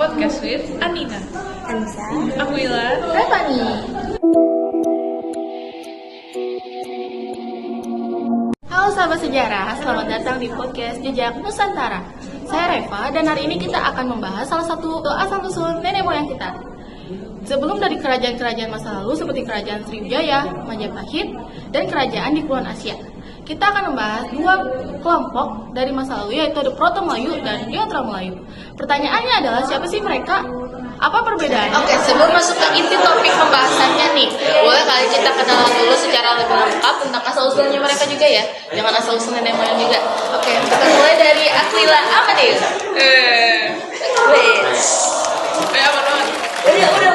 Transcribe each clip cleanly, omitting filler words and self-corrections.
Podcast with Anina, Anissa, Aquila, Revani. Halo sahabat sejarah, selamat datang di podcast Jejak Nusantara. Saya Reva dan hari ini kita akan membahas salah satu asal-usul nenek moyang kita. Sebelum dari kerajaan-kerajaan masa lalu seperti kerajaan Sriwijaya, Majapahit, dan kerajaan di Kepulauan Asia. Kita akan membahas dua kelompok dari masa lalu, yaitu ada Proto Melayu dan Neotra Melayu. Pertanyaannya adalah siapa sih mereka? Apa perbedaannya? Oke, sebelum masuk ke inti topik pembahasannya nih, boleh kali kita kenalan dulu secara lebih lengkap tentang asal-usulnya mereka juga ya. Jangan asal-usul nenek moyang juga. Oke, kita mulai dari Aquila Amadeus. Apa banget? Udah.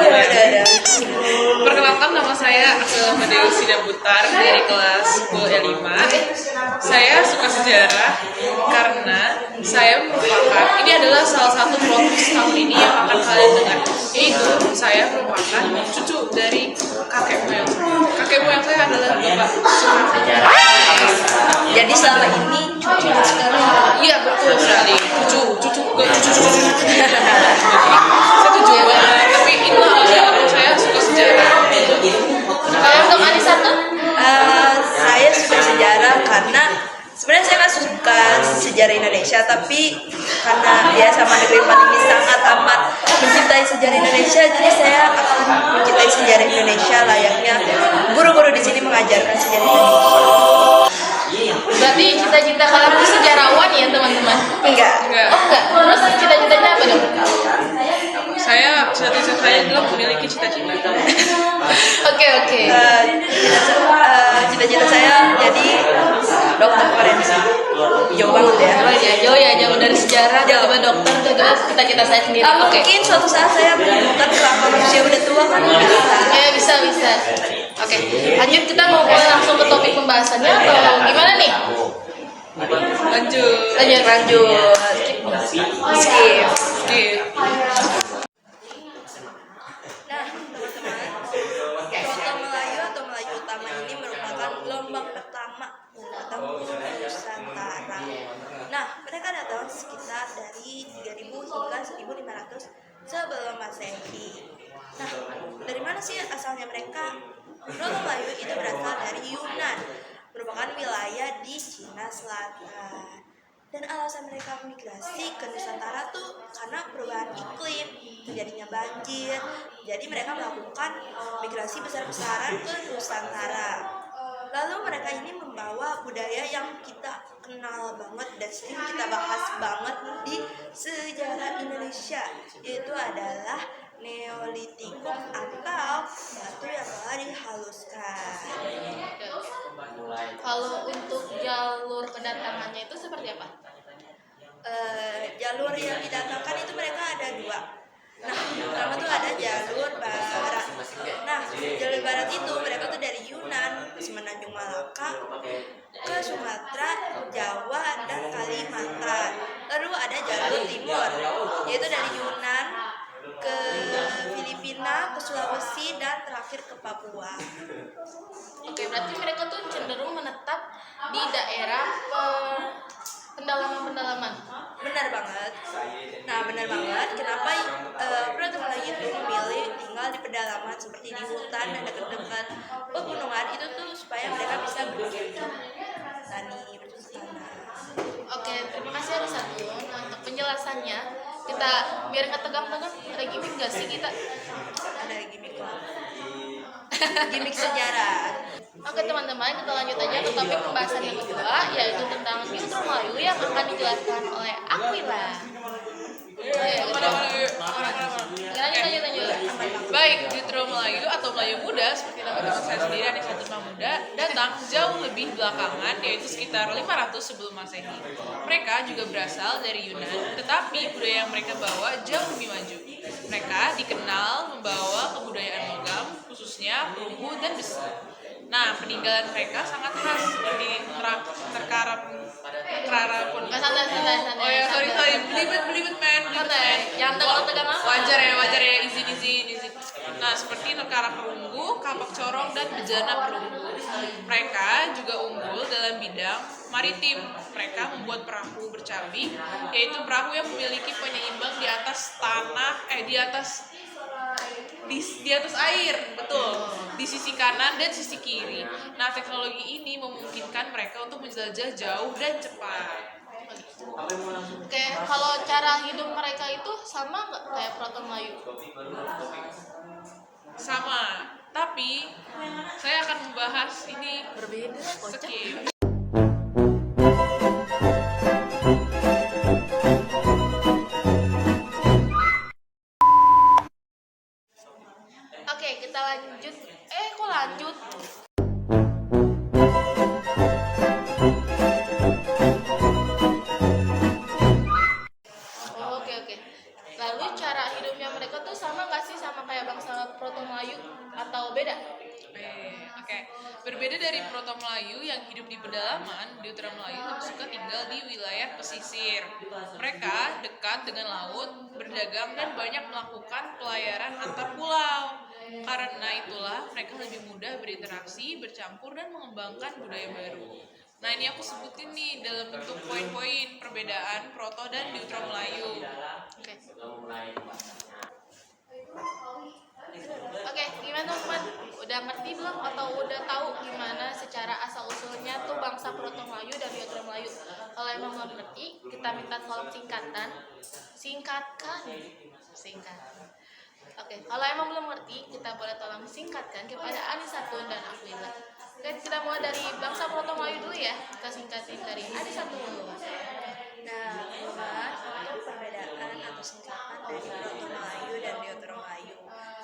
Perkenalkan, nama saya Aquila Amadeus Sidaputar dari kelas 10 E5. Saya suka sejarah karena saya merupakan, ini adalah salah satu plot twist tahun ini yang akan kalian dengar. Yaitu saya merupakan cucu dari kakek moyang saya. Kakek moyang saya adalah Bapak Soeharto. Jadi selama ini cucu sekali. Iya, betul sekali. Cucu. Saya tujuh banget, tapi itulah alasan saya suka sejarah. Kalau untuk Anissa tuh? Saya suka sejarah karena sebenarnya saya nggak suka sejarah Indonesia, tapi karena dia sama negeri ini sangat amat mencintai sejarah Indonesia, jadi saya akan mencintai sejarah Indonesia layaknya guru-guru di sini mengajarkan sejarah Indonesia. Berarti cita-cita kalian tuh sejarawan ya teman-teman? Enggak. Oh enggak, terus cita-citanya apa dong? Cita-cita saya adalah memiliki cita-cita. Oke. Cita-cita saya jadi dokter forensik. Jauh banget ya. Jauh dari sejarah, tiba-tiba dokter, tiba-tiba cita-cita saya sendiri. Oke. Mungkin suatu saat saya menemukan kenapa manusia udah tua kan Ya bisa. Oke, lanjut, kita mau mulai langsung ke topik pembahasannya atau gimana nih? Lanjut. Skip. Nah, teman-teman, Proto Melayu atau Melayu Utama ini merupakan gelombang pertama pendatang ke Nusantara. Nah, mereka datang sekitar dari 3000 hingga 1500 sebelum Masehi. Nah, dari mana sih asalnya mereka? Proto Melayu itu berasal dari Yunan, merupakan wilayah di Cina Selatan. Dan alasan mereka migrasi ke Nusantara tuh karena perubahan iklim, terjadinya banjir. Jadi mereka melakukan migrasi besar-besaran ke Nusantara. Lalu mereka ini membawa budaya yang kita kenal banget dan sering kita bahas banget di sejarah Indonesia, yaitu adalah Neolitikum atau batu yang telah dihaluskan. Kalau untuk jalur kedatangannya itu seperti apa? Jalur yang didatangkan itu mereka ada dua. Nah, pertama tuh ada jalur barat. Nah, jalur barat itu mereka tuh dari Yunan ke Semenanjung Malaka, ke Sumatera, Jawa, dan Kalimantan. Lalu ada jalur timur, yaitu dari Yunan ke Filipina, ke Sulawesi, dan terakhir ke Papua. Oke, berarti mereka tuh cenderung menetap di daerah pendalaman. Benar banget. Kenapa Proto Melayu itu memilih tinggal di pedalaman seperti di hutan dan dekat-dekat pegunungan itu tuh supaya mereka bisa bercocok tanam. Oke, terima kasih Arisatun untuk penjelasannya. Kita biar nggak tegang-tegang, ada gimmick nggak sih kita? Ada gimmick sejarah. Oke teman-teman, kita lanjut aja ke topik pembahasan yang kedua, yaitu tentang Neotra Melayu yang akan dijelaskan oleh Aquila. Lanjut. Baik, Neotra Melayu atau Melayu Muda, seperti nama teman saya sendiri, Anissa Muda, datang jauh lebih belakangan, yaitu sekitar 500 sebelum Masehi. Mereka juga berasal dari Yunan, tetapi budaya yang mereka bawa jauh lebih maju. Mereka dikenal membawa kebudayaan logam, khususnya perunggu dan besi. Nah, peninggalan mereka sangat khas seperti terkara pun. Santai. Oh ya, sorry, belibet man. Jangan tegang-tegang apa? Wajar ya, easy izin. Nah, seperti Nekara Perunggu, Kapak Corong, dan Bejana Perunggu. Mereka juga unggul dalam bidang maritim. Mereka membuat perahu bercabi, yaitu perahu yang memiliki penyeimbang di atas di atas air, betul, di sisi kanan dan sisi kiri. Nah, teknologi ini memungkinkan mereka untuk menjelajah jauh dan cepat. Oke, kalau cara hidup mereka itu sama nggak kayak Proto Melayu? Sama, tapi saya akan membahas ini Berbeda, kocak. skip. Oke, kita lanjut. Kok lanjut? Oh, oke. Lalu cara hidupnya mereka tuh sama nggak sih sama kayak bangsa Proto Melayu atau beda? Oke. Berbeda dari Proto Melayu yang hidup di pedalaman, Deutera Melayu lebih suka tinggal di wilayah pesisir. Mereka dekat dengan laut, berdagang, dan banyak melakukan pelayaran antar pulau. Karena itulah mereka lebih mudah berinteraksi, bercampur, dan mengembangkan budaya baru. Nah, ini aku sebutin nih dalam bentuk poin-poin perbedaan Proto dan Deutera Melayu. Oke. Oke, gimana teman? Udah ngerti belum atau udah tahu gimana secara asal usulnya tuh bangsa Proto Melayu dan Deutera Melayu? Kalau emang belum ngerti, kita minta tolong singkatkan. Singkat. Oke, kalau emang belum ngerti, kita boleh tolong singkatkan kepada Anisatun dan Aquila. Oke, kita mulai dari bangsa Proto Melayu dulu ya. Kita singkatin dari Anisatun. Nah, teman, untuk perbedaan atau singkatan dari Proto Melayu dan Deutera Melayu.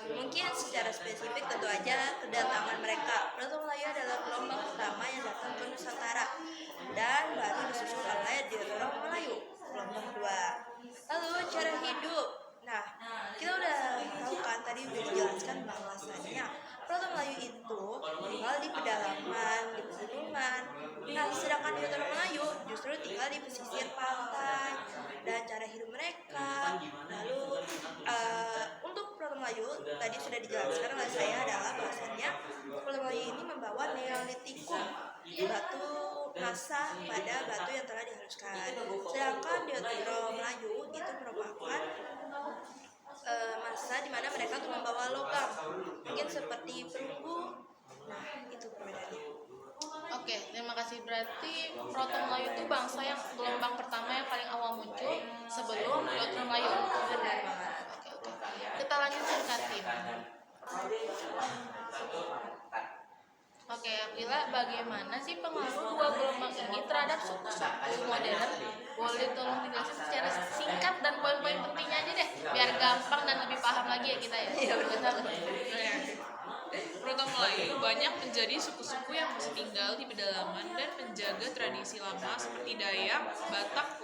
Mungkin secara spesifik tentu aja kedatangan mereka. Proto Melayu adalah gelombang pertama yang datang ke Nusantara dan baru disusul oleh Deutera Melayu, gelombang kedua. Lalu cara hidup. Nah, kita udah tahu kan tadi udah dijelaskan bahwasannya Proto Melayu itu tinggal di pedalaman, di pegunungan. Nah, sedangkan Deutera Melayu justru tinggal di pesisir pantai dan cara hidup mereka. Lalu untuk Proto Melayu tadi sudah dijelaskan oleh saya adalah bahwasannya Proto Melayu ini membawa Neolitikum, batu masa pada batu yang telah dihaluskan. Sedangkan Deutera Melayu itu merupakan masa di mana mereka tuh membawa logam, mungkin seperti perunggu. Nah, itu perbedaannya. Oke, terima kasih. Berarti Proto Melayu itu bangsa yang gelombang pertama yang paling awal muncul sebelum Deutera Melayu. Benar banget. Oke. Kita lanjut singkatin. Oke, Aquila, bagaimana sih pengaruh dua gelombang ini terhadap suku-suku modern? Boleh tolong dijelasin secara singkat dan poin-poin pentingnya aja deh, biar gampang dan lebih paham lagi ya kita ya. Iya, benar. Proto Melayu banyak menjadi suku-suku yang masih tinggal di pedalaman dan menjaga tradisi lama seperti Dayak, Batak,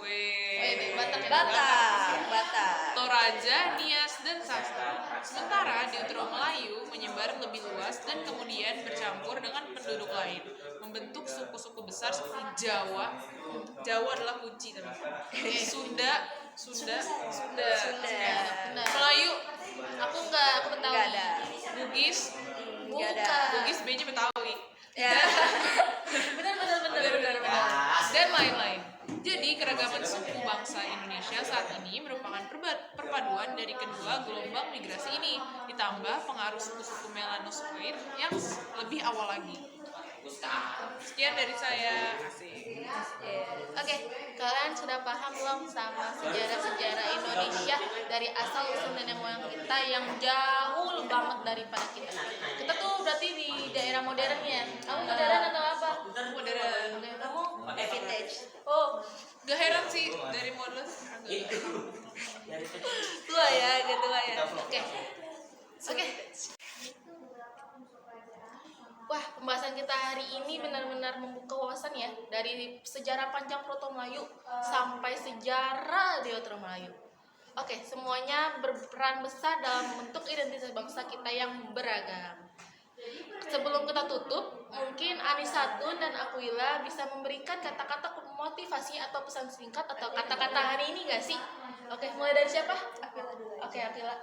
Batak. Toraja, Nias, dan Sastra. Sementara Deutera Melayu menyebar lebih luas dan kemudian bercampur dengan penduduk lain, membentuk suku-suku besar seperti Jawa. Jawa adalah kunci teman-teman. Sunda. Benar. Melayu, Aku Betawi. Enggak ada. Bugis, Enggak ada. Bugis B-nya Betawi. Ya. Benar. Dan lain-lain. Jadi keragaman suku bangsa Indonesia saat ini merupakan perpaduan dari kedua gelombang migrasi ini, ditambah pengaruh suku-suku Melanosoid yang lebih awal lagi. Sekian dari saya. Oke, kalian sudah paham belum sama sejarah-sejarah Indonesia dari asal usul nenek moyang kita yang jauh banget daripada kita. Kita tuh berarti di daerah modernnya. Kamu modern atau apa? Modern. Oke, kamu Vintage. oh Gak heran sih dari model tua ya, gitu lah ya. Oke. Wah, pembahasan kita hari ini benar-benar membuka wawasan ya, dari sejarah panjang Proto Melayu sampai sejarah Deutera Melayu. Oke, semuanya berperan besar dalam membentuk identitas bangsa kita yang beragam. Sebelum kita tutup, mungkin Anisatun dan Aquila bisa memberikan kata-kata motivasi atau pesan singkat atau kata-kata hari ini nggak sih? Oke, mulai dari siapa? Aquila dulu. Oke, Aquila.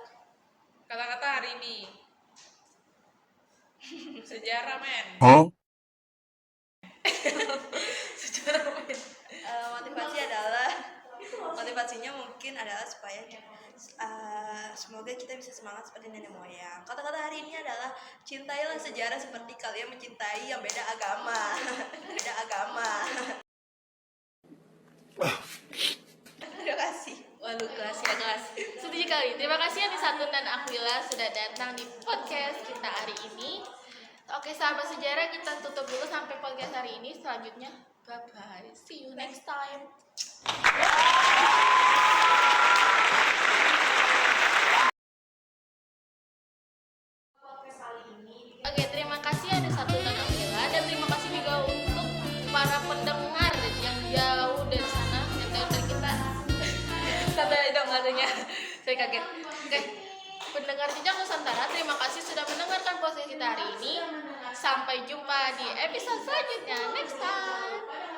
Kata-kata hari ini. Sejarah, men. Sejarah, men. Motivasinya mungkin adalah supaya semoga kita bisa semangat seperti nenek moyang. Kata-kata hari ini adalah cintailah sejarah seperti kalian mencintai yang beda agama. Beda agama. Terima kasih. Waduh, kelas ya kelas. Setuju kali. Terima kasih Anisatun dan Aquila sudah datang di podcast kita hari ini. Oke, sahabat sejarah, kita tutup dulu sampai podcast hari ini. Selanjutnya, bye-bye. See you next time. Oke, terima kasih Anisatun dan Aquila. Dan terima kasih juga untuk para pendengar yang jauh dari sana, yang jauh dari kita. Sampai dong katanya. Saya kaget. Oke, pendengar Jejak Nusantara, terima kasih sudah mendengarkan podcast kita hari ini. Sampai jumpa di episode selanjutnya next time.